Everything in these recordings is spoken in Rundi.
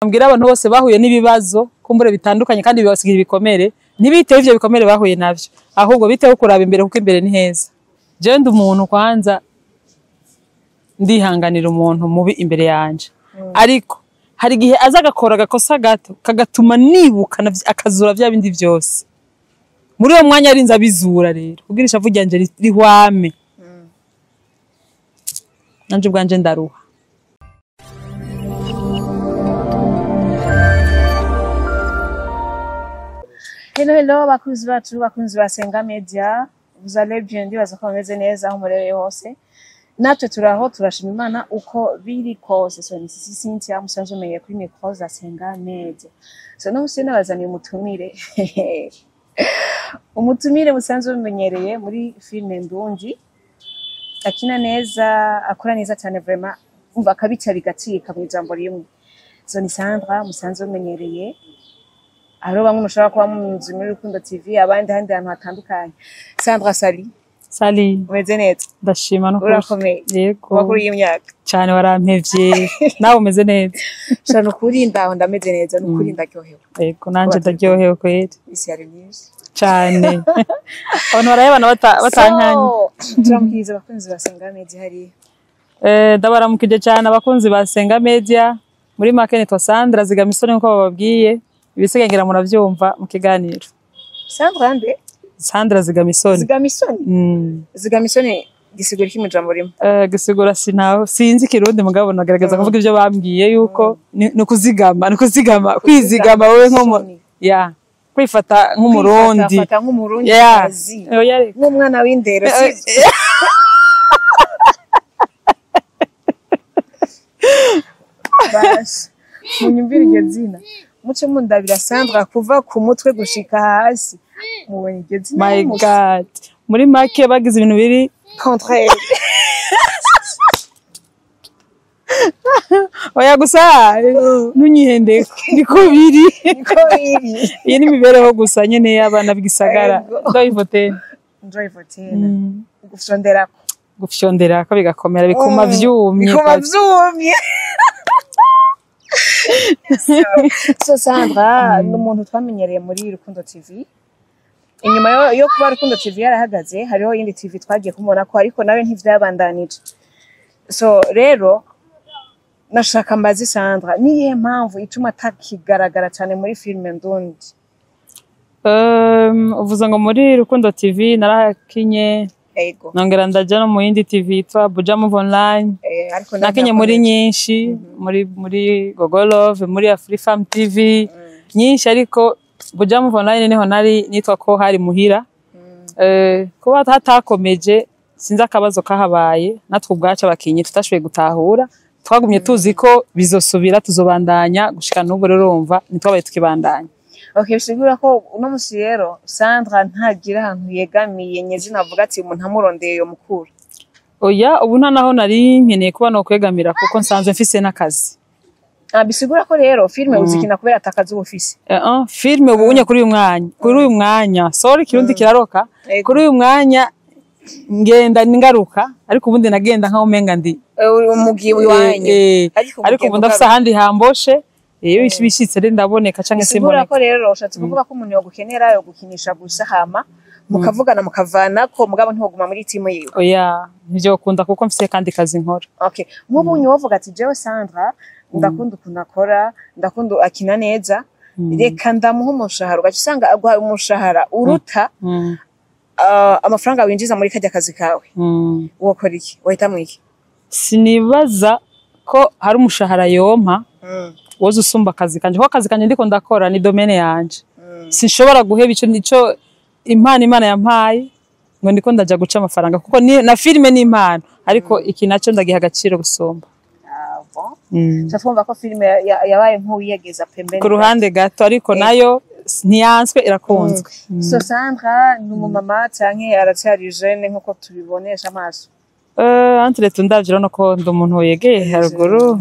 Ambwira abantu bose bahuye n'ibibazo kumbure bitandukanye kandi bibasigira ibikomere ntibitewe ivyo bikomere bahuye navyo ahubwo bitewe kuraba imbere kuko imbere ni heza. Je ndi umuntu kwanza ndihanganira umuntu mubi imbere yanje ariko hari igihe aza agakora agakosa gato kagatuma nibuka akazura vya bindi vyose muri uwo mwanya arinze abizura rero kugira ishavu ryanje rihwame nanje bwanje ndaruha. Hello bakunzi bacu bakunzi ba Senga Media, vous allez bien, ndibaza ko bameze neza aho murere hose. Natwe turaho turashima Imana uko biri kose. So ni Cynthia musanzwe umenye kuri micro za Senga Media. So no musene bazaniye umutumire. Umutumire musanzwe umenyereye muri filme Ndundi. Akina neza, akora neza cyane vraiment. Umva akabica bigacika mu ijambo rimwe. So ni Sandra musanzwe umenyereye. Aro bamwe mushobora kuba munzi muri Rukundo TV abandi handi hantu hatandukanye. Sandra Sali. Sali. Umeze neza? Ndashima no urakomeye. Yego. Wakuri y'imyaka. Cyane warampevye. Nawe umeze neza? Cyane ukuri ndaho ndameze neza n'ukuri ndaryohewe. Yego nanje ndaryohewe kweli. Isi yari myinshi. Cyane. Abantu barayabana batankanye. Turamukiriza abakunzi ba Senga Media hari. Ndabaramukije cyane abakunzi ba Senga Media. Muri make nitwa Sandra Zigamisoni nko bababwiye. Ibisigengera muravyumva mu kiganiro. Sandra nde? Sandra Zigamisoni. Zigamisoni? Zigamisoni gisigura iki mu jambo rimwe? Gisigura sinaho sinzi kirundi mugabo nagaragaza kuvuga ivyo bambwiye yuko no kuzigama kwizigama wowe nko ya kwifata nk'umurundi. Kwifata nk'umurundi kazi. Nk'umwana w'indero si. Bas. Munyumvira iryo zina. Muce mundabira Sandra kuva ku mutwe gushika hasi mubonye iryo zina. My God, muri make bagize ibintu biri contraire. Oya gusa nunyihendeko niko biri iyi ni mibereho gusa nyene y'abana b'igisagara ndoyivotene gufyonderako bigakomera bikuma vyumye So Sandra n'umuntu twamenyereye muri Rukundo TV. Inyuma yo kuba Rukundo TV yarahagaze hariho yindi TV twagiye kumubona ko ariko nawe ntivyabandanije. So rero nashaka mbazi Sandra niye mpamvu ituma takigaragara cyane muri filme Ndundi? Uvuze ngo muri Rukundo TV narakinye Ego. Nongera ndaja no mu yindi TV yitwa Buja Move Online. Nakinye muri nyinshi muri Gogo Love, muri Afrifam TV nyinshi ariko Buja Move Online niho nari nitwa ko hari muhira. Kuba hatakomeje sinzi akabazo kahabaye natwe ubwacu abakinyi tutashoboye gutahura twagumye tuzi ko bizosubira tuzobandanya gushika n'ubwo rero urumva nitwabaye tukibandanya. Okay, bisigura ko uno musi rero Sandra ntagira ahantu yegamiye nyezi navuga ati umuntu amurondeye yo mukuru. Oya ubu naho nari nkeneye kuba no kwegamira kuko nsanzwe mfise n'akazi. Bisigura ko rero filme uzikina kubera atakazi ubufise. Filme ubunye kuri uyu mwanya sorry kirundi kiraroka kuri uyu mwanya ngenda ningaruka ariko ubundi nagenda nka umenga ndi umugiwe wanye ariko ubu ndafise ahandi hamboshe iyo bishitse rero ndaboneka canke simboneka. Bisigura ko rero ushatse kuvuga ko umuntu yo gukenera yo gukinisha gusa hama mukavugana mukavana ko mugabo ntihoguma muri timu yiwe. Oya nivyo kunda kuko mfise kandi kazi nkora. Okay, nk'ubunye wovuga ati jewe Sandra ndakunda kunakora ndakunda akina neza reka ndamuha umushahara ugasanga agwa umushahara uruta amafaranga winjiza muri kajya kazi kawe. Wokora iki? Wahita mwiki? Sinibaza ko hari umushahara yompa woza usumba akazi kanje ko akazi kanje ndiko ndakora ni domaine yanje. Sinshobora guheba ico nico Imana yampaye ngo ndiko ndaja guca amafaranga kuko na filme ni impano ariko iki naco ndagiha agaciro gusumba. Twumva ko filme yabaye nk'uyegeza pembeni ku ruhande gato ariko nayo ntiyanswe irakunzwe. So Sandra n'umumama canke aracyari jeune nkuko tubibonesha amaso? Entre tundavira no ko ndo umuntu yegeye haruguru.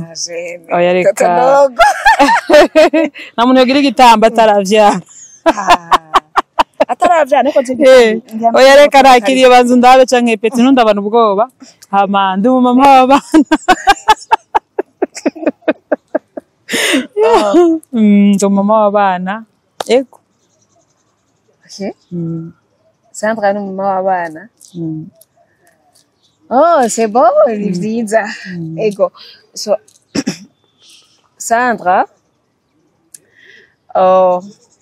Oya reka. Na muntu yogira igitamba ataravya. Ataravya niko oya reka nakiriye banzu ndabe canke peti ndabana ubwoba. Hama ndi umumama w'abana. Ndo mama w'abana ego. Okay. Sandra ni mama w'abana. Oh, c'est bon, ni vyiza. Ego. So Sandra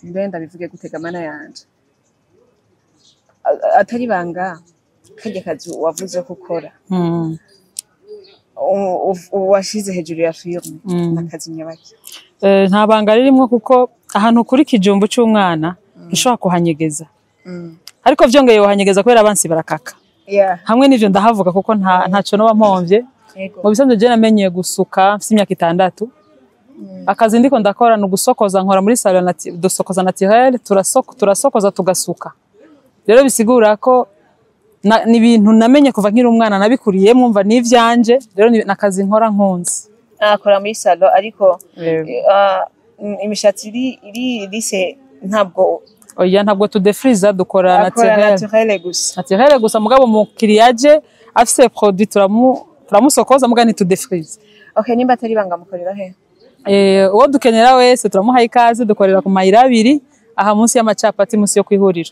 ndenda bivuge gutega mana yanje. Atari banga kajya kazi wavuze ko ukora. Washize hejuru ya firme nakazi nyabaki. Nta banga ririmo kuko ahantu kuri kijumbu cy'umwana gishobora kuhanyegeza. Ariko vyongeye yohanyegeza kubera abansi barakaka. Hamwe n'ivyo ndahavuga kuko ntaco no bampomvye. Mu bisanzwe je namenyeye gusuka mfite imyaka 6. Akazi ndiko ndakora no gusokoza nkora muri salon dusokoza naturel turasokoza tugasuka. Rero bisigura ko ni ibintu namenye kuva nkiri umwana nabikuriye mwumva n'ivyanje rero nakazi nkora nkunzi. Akora muri salon ariko imishatsi iri lise ntabwo oya ntabwo tudefriza dukora naturel gusa mugabo mu kiriyaje afise produit turamusokoza mugani tudefriza. Okay, nimba atari banga mukorera he? Uwo dukenera wese turamuhaye ikaze dukorera ku mayira 2 aha munsi y'amacapati munsi yo kwihurira.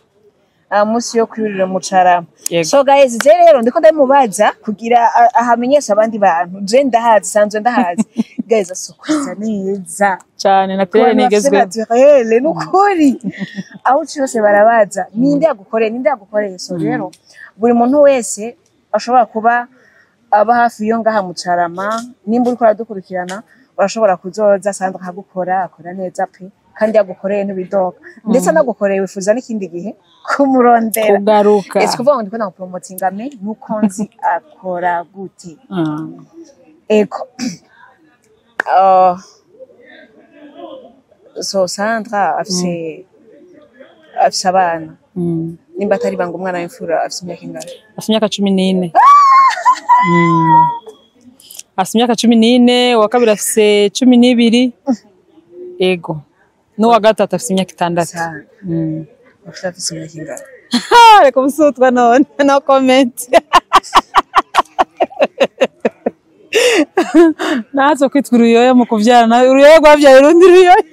Munsi yo kwihurira mu Carama. So guys, je rero ndiko ndamubaza kugira ahamenyesha abandi bantu. Je ndahazi sanzwe ndahazi. Guys asokoza neza cyane naturel nigezwe. Naturel nukuri. Aho cyose barabaza ninde yagukoreye so rero buri muntu wese ashobora kuba aba hafi yo ngaha mu Carama nimba uri kuradukurikirana urashobora kuzoza Sandra akagukora akora neza pe kandi yagukoreye ntibidoka ndetse nagukoreye wifuza n'ikindi gihe kumurondera kugaruka ese kuvuga ngo ndiko na promoting ame nuko nzi akora gute. Eko so Sandra afise abana nimba atari banga umwana w'imfura afise imyaka ingana? Afise imyaka 14. Afise imyaka 14, wa kabiri afise 12. Ego. N'uwa gatatu afise imyaka 6. Afise imyaka ingana? Reka musutwa none no comment. Nazo kwitwa uruyoya mu kuvyara uruyoya rwavyaye urundi ruyoya.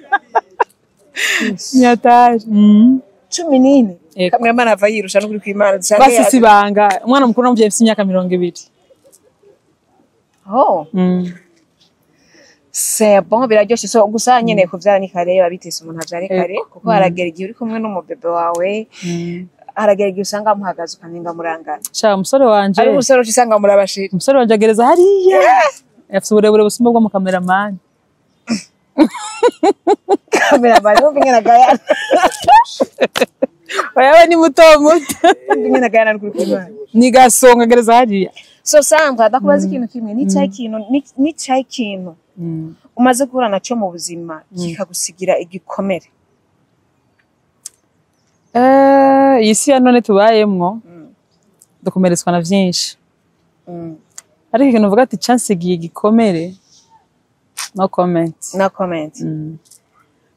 Nyataje. 14. Kamwe mana ava yirusha no kuri kwimana dusange. Basi sibanga umwana mukuru namuvye afise imyaka 20. Oh. C'est bon biraryoshe so gusa nyene kuvyara ni kare babitese umuntu avyare kare kuko haragera igihe uri kumwe n'umubebe wawe haragera igihe usanga muhagaze ukaninga murangana. Cha umusore wanje. Ari umusore usanga murabashira. Umusore wanje agereza hariya. Afise uburebure busumba bwo mu cameraman. Cameraman ubingena gaya. Oyawe ni muto ubingena gaya n'ukuri kwimana. Ni gasonga agereza hariya. So Sandra ndakubaza ikintu kimwe ni cyayi kintu umaze guhura nacyo mu buzima kikagusigira igikomere. Isi ya none tubayemwo dukomeretswa na vyinshi. Ariko ikintu uvuga ati chansigiye igikomere no comment.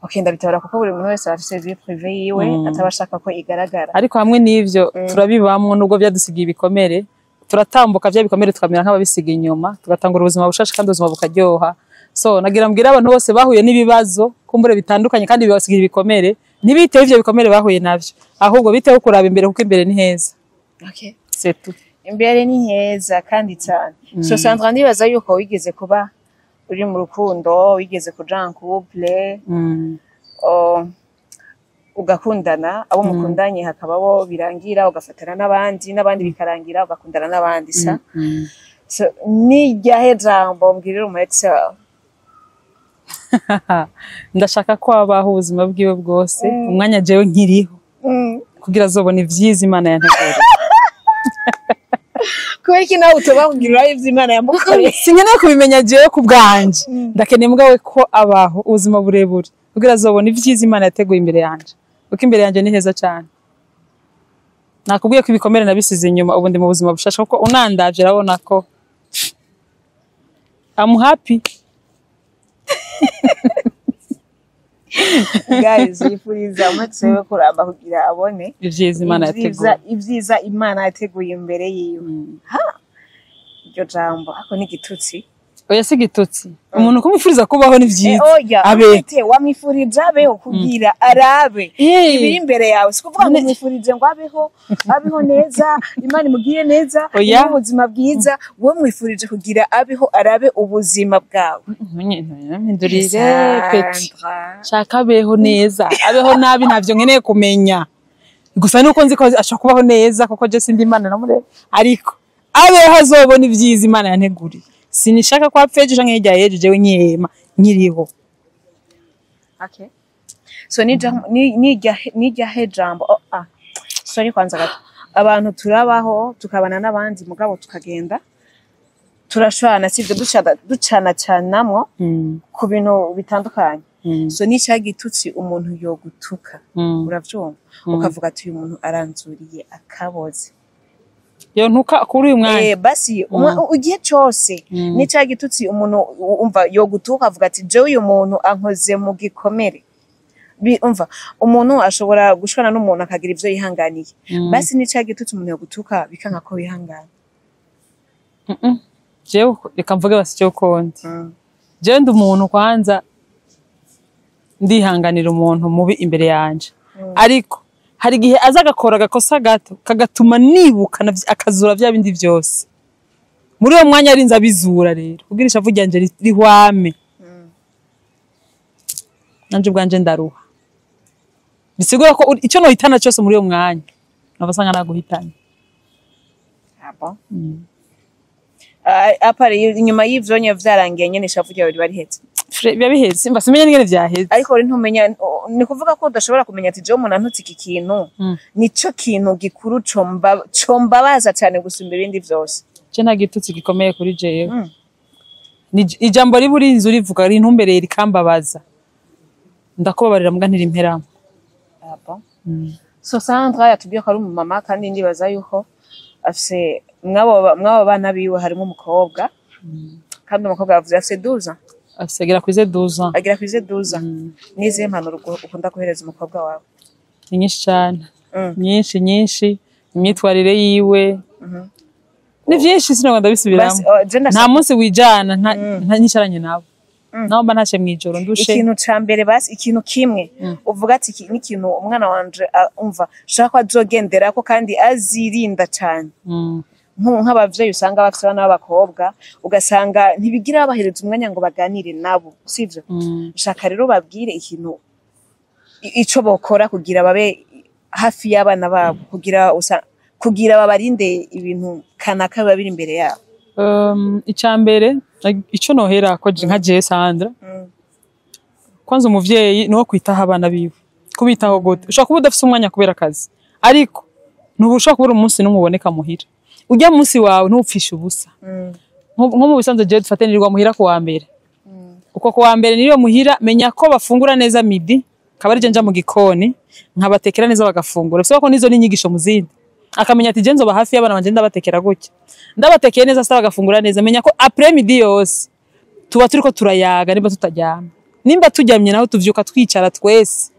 Okay, ndabitabara kuko buri muntu wese afise vie privée yiwe atabashaka ko igaragara. Ariko hamwe n'ivyo turabibamwo nubwo byadusigiye ibikomere. Turatambuka vya bikomere tukamira nk'ababisiga inyuma tugatangura ubuzima bushasha kandi ubuzima bukaryoha. So nagira mbwira abantu bose bahuye n'ibibazo kumbure bitandukanye kandi bibasigira ibikomere ntibitewe ivyo bikomere bahuye navyo ahubwo bitewe kuraba imbere kuko imbere ni heza. Okay, c'est tout. Imbere ni heza kandi cyane. So Sandra ndibaza yuko wigeze kuba uri mu rukundo wigeze kuja en couple ugakundana abo mukundanye hakababo birangira ugafatana n'abandi bikarangira ugakundana n'abandi sa. So ni ryahe jambo mbwirira umu ex? Ndashaka ko abaho ubuzima bwiwe bwose umwanya jewe nkiriho kugira azobona ivyiza Imana yanteguriye. Kubera iki nawe utobakugirira ivy'Imana yamukoreye? Sinkeneye kubimenya jewe ku bwanje. Ndakeneye mugabo ko abaho ubuzima burebure kugira azobona ivyiza Imana yateguye imbere yanje. Uko imbere yanje ni heza cyane. Nakubwiye ko ibikomere nabisize inyuma ubundi mu buzima bushasha kuko unandavye urabona ko I'm happy. Guys, yifuriza amatsewe kuramba kugira abone ivyiza Imana yateguye. Ivyiza Imana yateguye imbere yiwe. Ha. Iryo jambo ako ni gitutsi. oya sigitutsi umuntu kumufuriza kubaho ni vyiza abe wamwifurije abeho kugira arabe ibiri imbere yawe sikuvuga ngo mwifurije ngo abeho neza Imana imugiye neza ubuzima bwiza wowe mwifurije kugira abeho arabe ubuzima bwawe mpindurire peti shaka abeho neza abeho nabi ntavyo nkeneye kumenya gusa nuko nzi ko ashaka kubaho neza kuko je sindi Imana namure ariko abeho azobona ivyiza Imana yanteguriye sinishaka kwa pfeje canke hirya yeje jewe nyema nyiriho. Okay, so nijya hejambo sorry kwanza gato abantu turabaho tukabana n'abandi mugabo tukagenda turashwana sivyo ducana canamwo ku bintu bitandukanye. So nicagitutsi umuntu yo gutuka uravyumva ukavuga ati uyu muntu aranzuriye akaboze yo ntuka kuri uyu mwanya basi ugiye cyose nicagitutsi umuntu umva yo gutuka avuga ati je uyu muntu ankoze mu gikomere umva umuntu ashobora gushwana n'umuntu akagira ivyo yihanganiye basi nicagitutsi umuntu yo gutuka bikanka ko wihangana jewe reka mvuge basi cyo konti je ndi umuntu kwanza ndihanganira umuntu mubi imbere yanje ariko hari gihe azagakora gakosa gato kagatuma nibuka akazura vya bindi vyose muri uwo mwanya arinza bizura rero kugirisha avuganje rihwame nanje bwanje ndaruha bisigura ko ico no hitana cyose muri uwo mwanya nabasanga naguhitana abo apari inyuma y'ivyo nye vyarangiye nyene shavugira bari barihetse biba bihetse mba simenye n'ingene vyaheze ariko uri ntumenya ni kuvuga ko udashobora kumenya ati je umuntu antutse iki kintu nico kintu gikuru combabaza cyane gusumba ibindi vyose je nta gitutsi gikomeye kuri jewe ni ijambo riburi inzu rivuga ari ntumbereye rikambabaza ndakubabarira mbwa ntirimperamo so Sandra yatubwiye ko ari umumama kandi ndibaza yuko afise mwabo bana biwe harimo umukobwa kandi umukobwa yavuze afise 12 ans agera kwize 12 ans agera kwize 12 ans nize impanuro ukunda kohereza umukobwa wawe ni nyinshi cyane nyinshi imyitwarire yiwe ni vyinshi sinagomba ndabisubiramo nta munsi wijana nta nyisharanye nabo naho mba ntace mwijoro ndushe ikintu cambere basi ikintu kimwe uvuga ati iki n'ikintu umwana wanje umva shaka azogendera ko kandi azirinda cyane nk'abavyeyi usanga bafite abana b'abakobwa ugasanga ntibigira bahereza umwanya ngo baganire nabo sivyo shaka rero babwire ikintu ico bokora kugira babe hafi y'abana babo kugira babarinde ibintu kanaka babiri imbere yabo icambere ico nohera ko nka je Sandra kwanza umuvyeyi no kwitaho abana biwe kubitaho gute ushaka kuba udafite umwanya kubera akazi ariko ntubushaka kubura umunsi n'umuboneka muhira ujya munsi wawe ntupfisha ubusa nko mu bisanzwe je dufatanirwa muhira ku wa mbere uko ku wa mbere niyo muhira menya ko bafungura neza midi kabari je nja mu gikoni nkabatekera neza bagafungura bise ko nizo n'inyigisho muzindi akamenya ati je nzoba hafi y'abana banje ndabatekera gutya ndabatekeye neza saba bagafungura neza menya ko après midi yose tuba turiko turayaga nimba tutajyana nimba tujyamye naho tuvyuka twicara twese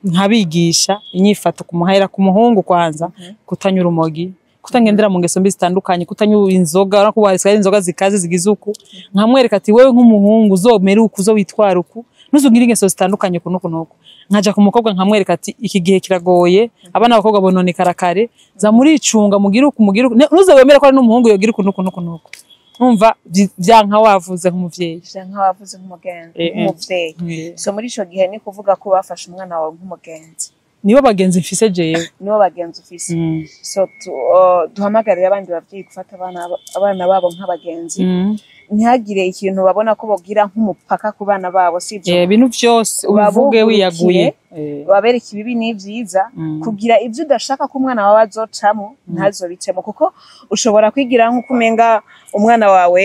nkabigisha inyifato kumuhera ku muhungu kwanza kutanyura umogi kutangendera mu ngeso mbi zitandukanye kutanyura inzoga no kubariswa inzoga zikaze zigize uku nkamwereka ati wewe nk'umuhungu uzomera uku zo witwara uku nuzungira ingeso zitandukanye kunuko nkaja ku mukobwa nkamwereka ati iki gihe kiragoye abana bakobwa bonone karakare za muri icunga mugira uku nuze wemera ko ari n'umuhungu yogira kunuko umva byanka wavuze nk'umuvyeyi byanka wavuze nk'umuvyeyi so muri ico gihe ni kuvuga ko bafashe umwana wawe nk'umugenzi nibo bagenzi mfise jewe nibo bagenzi ufise so duhamagarira abandi bavyeyi gufata abana babo nk'abagenzi ntihagire ikintu babona ko bogira nk'umupaka ku bana babo sivyo ibintu byose ubivuge wiyaguye babereka ibibi n'ivyiza kugira ivyo udashaka ko umwana wawe azocamo ntazobicemo kuko ushobora kwigira nk'uko umenga umwana wawe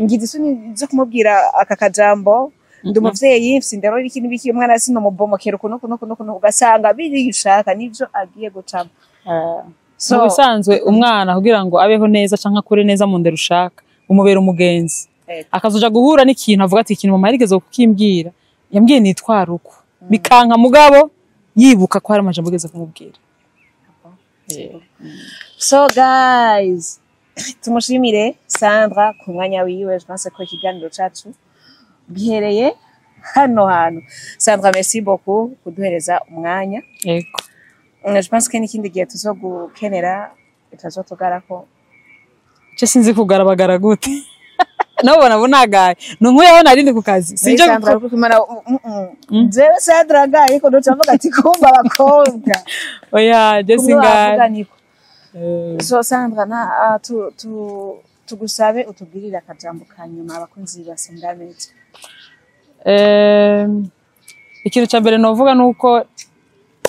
ngize isoni zo kumubwira aka kajambo ndi umuvyeyi mfise indero y'ikindi biki umwana sino mubomokera kuno ugasanga biri ushaka nivyo agiye gucamo so bisanzwe umwana kugira ngo abeho neza canka kure neza mu ndero ushaka umubera umugenzi akazoja guhura n'ikintu avuga ati ikintu mama yarigeze kukimbwira yambwiye nitwara uko bikanka mugabo yibuka ko hari amajambo ageze kumubwira so guys tumushimire Sandra ku mwanya wiwe. Je pense ko ikiganiro cacu gihereye hano hantu. Sandra, merci beaucoup kuduhereza umwanya. Yego. Je pense ko n'ikindi gihe tuzogukenera itazotugarako. Je sinzi kugarabagara gute. Nabona bunagaye. Nunkuyeho narindi ku kazi. Sinje kumara Jewe Sandra gaye ko docavuga ati kumba abakobwa. Oya, je singaye. So Sandra na tugusabe utubwirira akajambo kanyuma abakunzi ba Senga Media. Ikintu cya mbere novuga nuko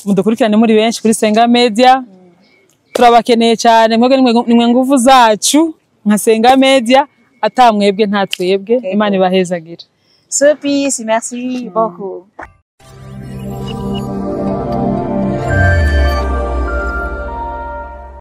mudukurikirane muri benshi kuri Senga Media. Turabakeneye cyane, mwebwe nimwe nguvu zacu nka Senga Media, atamwebwe nta twebwe. Imana ibahezagira. So peace, merci beaucoup.